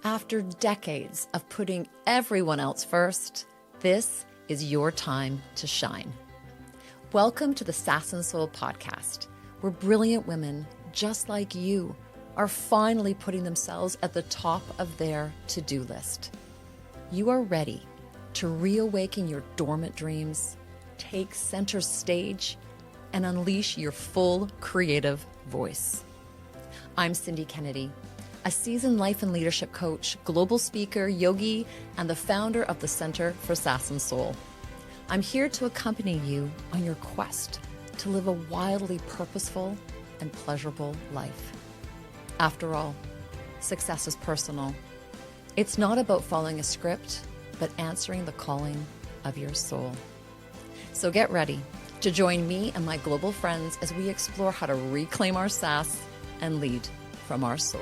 After decades of putting everyone else first, this is your time to shine. Welcome to the Sass'n Soul Podcast, where brilliant women just like you are finally putting themselves at the top of their to-do list. You are ready to reawaken your dormant dreams, take center stage, and unleash your full creative voice. I'm Cindy Kennedy, a seasoned life and leadership coach, global speaker, yogi, and the founder of the Center for Sass'n Soul. I'm here to accompany you on your quest to live a wildly purposeful and pleasurable life. After all, success is personal. It's not about following a script, but answering the calling of your soul. So get ready to join me and my global friends as we explore how to reclaim our sass and lead from our soul.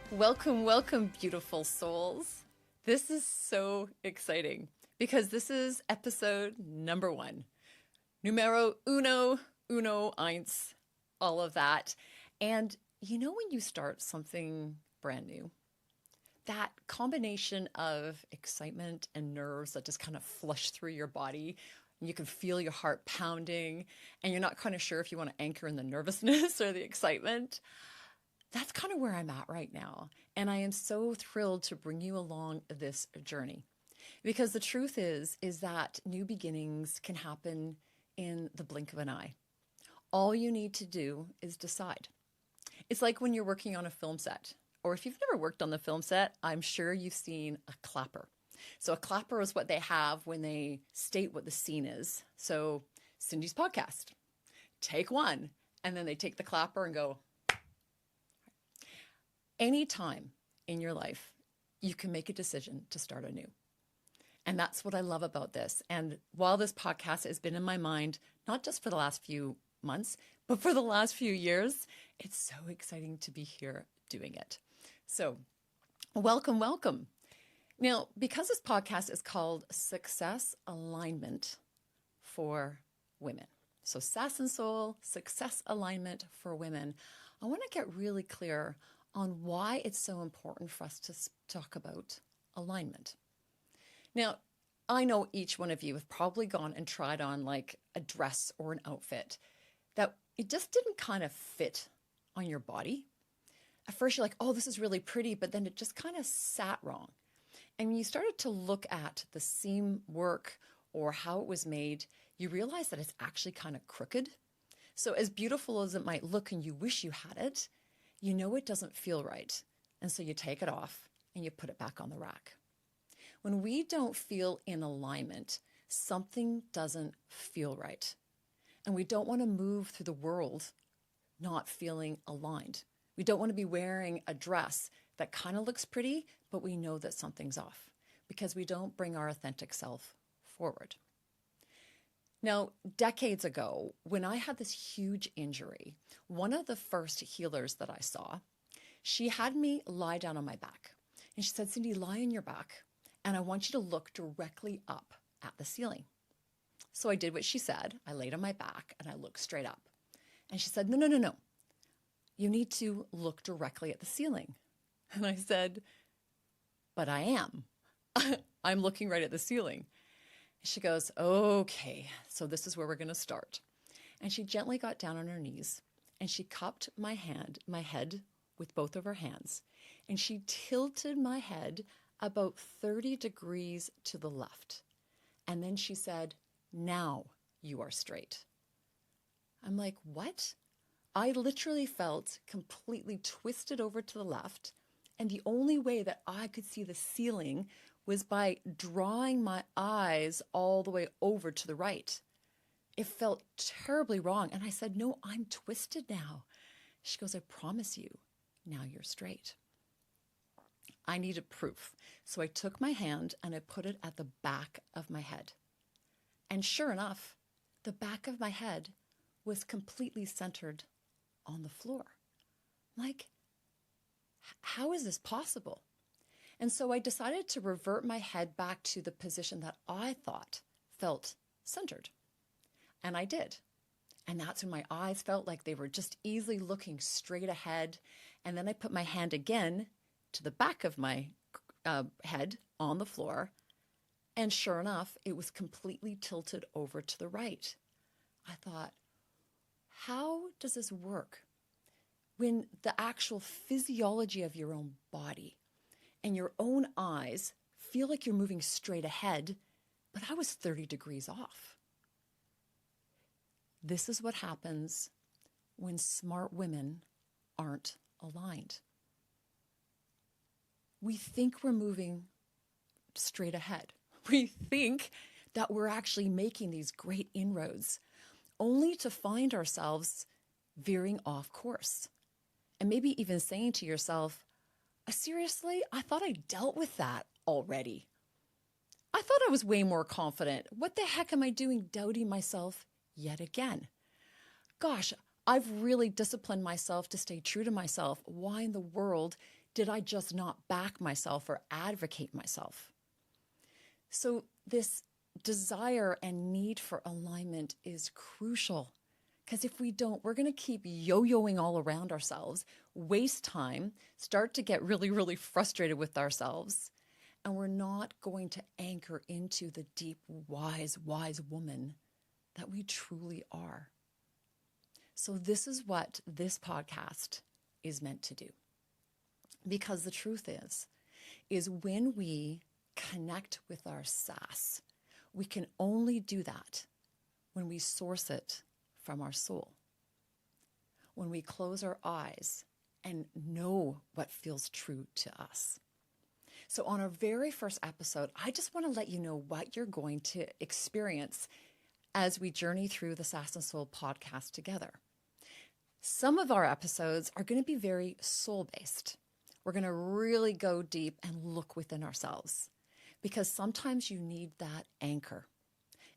Welcome, welcome, beautiful souls. This is so exciting because this is episode number 1. Numero uno, eins, all of that. And you know when you start something brand new, that combination of excitement and nerves that just kind of flush through your body, and you can feel your heart pounding, and you're not kind of sure if you want to anchor in the nervousness or the excitement. That's kind of where I'm at right now. And I am so thrilled to bring you along this journey. Because the truth is that new beginnings can happen in the blink of an eye. All you need to do is decide. It's like when you're working on a film set, or if you've never worked on the film set, I'm sure you've seen a clapper. So a clapper is what they have when they state what the scene is. So Cindy's podcast, take 1, and then they take the clapper and go. Anytime in your life, you can make a decision to start anew. And that's what I love about this. And while this podcast has been in my mind, not just for the last few months, but for the last few years, it's so exciting to be here doing it. So welcome, welcome. Now, because this podcast is called Success Alignment for Women. So Sass'n Soul, Success Alignment for Women. I want to get really clear on why it's so important for us to talk about alignment. Now, I know each one of you have probably gone and tried on like a dress or an outfit that it just didn't kind of fit on your body. At first you're like, oh, this is really pretty, but then it just kind of sat wrong. And when you started to look at the seam work or how it was made, you realize that it's actually kind of crooked. So as beautiful as it might look and you wish you had it, you know it doesn't feel right. And so you take it off and you put it back on the rack. When we don't feel in alignment, something doesn't feel right. And we don't want to move through the world not feeling aligned. We don't want to be wearing a dress that kind of looks pretty, but we know that something's off because we don't bring our authentic self forward. Now, decades ago, when I had this huge injury, one of the first healers that I saw, she had me lie down on my back. And she said, Cindy, lie on your back, and I want you to look directly up at the ceiling. So I did what she said. I laid on my back, and I looked straight up. And she said, no. You need to look directly at the ceiling. And I said, but I am. I'm looking right at the ceiling. She goes, okay, so this is where we're going to start. And she gently got down on her knees and she cupped my head with both of her hands. And she tilted my head about 30 degrees to the left. And then she said, now you are straight. I'm like, what? I literally felt completely twisted over to the left. And the only way that I could see the ceiling was by drawing my eyes all the way over to the right. It felt terribly wrong. And I said, no, I'm twisted now. She goes, I promise you, now you're straight. I needed proof. So I took my hand and I put it at the back of my head. And sure enough, the back of my head was completely centered on the floor. Like, how is this possible? And so I decided to revert my head back to the position that I thought felt centered. And I did. And that's when my eyes felt like they were just easily looking straight ahead. And then I put my hand again to the back of my head on the floor. And sure enough, it was completely tilted over to the right. I thought, how does this work when the actual physiology of your own body and your own eyes feel like you're moving straight ahead, but I was 30 degrees off? This is what happens when smart women aren't aligned. We think we're moving straight ahead. We think that we're actually making these great inroads, only to find ourselves veering off course. And maybe even saying to yourself, seriously, I thought I dealt with that already. I thought I was way more confident. What the heck am I doing doubting myself yet again? Gosh, I've really disciplined myself to stay true to myself. Why in the world did I just not back myself or advocate myself? So this desire and need for alignment is crucial, because if we don't, we're going to keep yo-yoing all around ourselves, waste time, start to get really, really frustrated with ourselves, and we're not going to anchor into the deep, wise woman that we truly are. So this is what this podcast is meant to do. Because the truth is when we connect with our sass, we can only do that when we source it from our soul. When we close our eyes and know what feels true to us. So on our very first episode, I just want to let you know what you're going to experience as we journey through the Sass'n Soul podcast together. Some of our episodes are going to be very soul-based. We're going to really go deep and look within ourselves, because sometimes you need that anchor.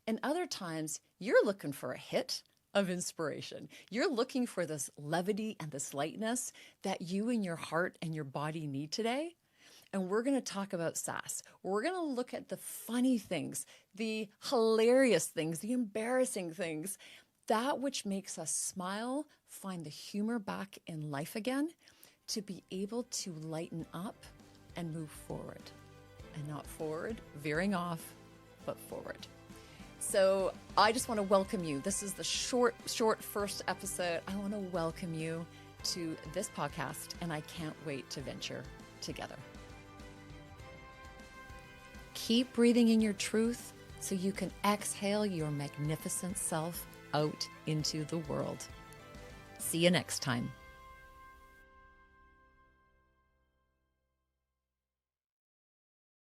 And other times you're looking for a hit of inspiration. You're looking for this levity and this lightness that you and your heart and your body need today. And we're going to talk about sass. We're going to look at the funny things, the hilarious things, the embarrassing things, that which makes us smile, find the humor back in life again, to be able to lighten up and move forward. And not forward, veering off, but forward. So I just want to welcome you. This is the short first episode. I want to welcome you to this podcast, and I can't wait to venture together. Keep breathing in your truth so you can exhale your magnificent self out into the world. See you next time.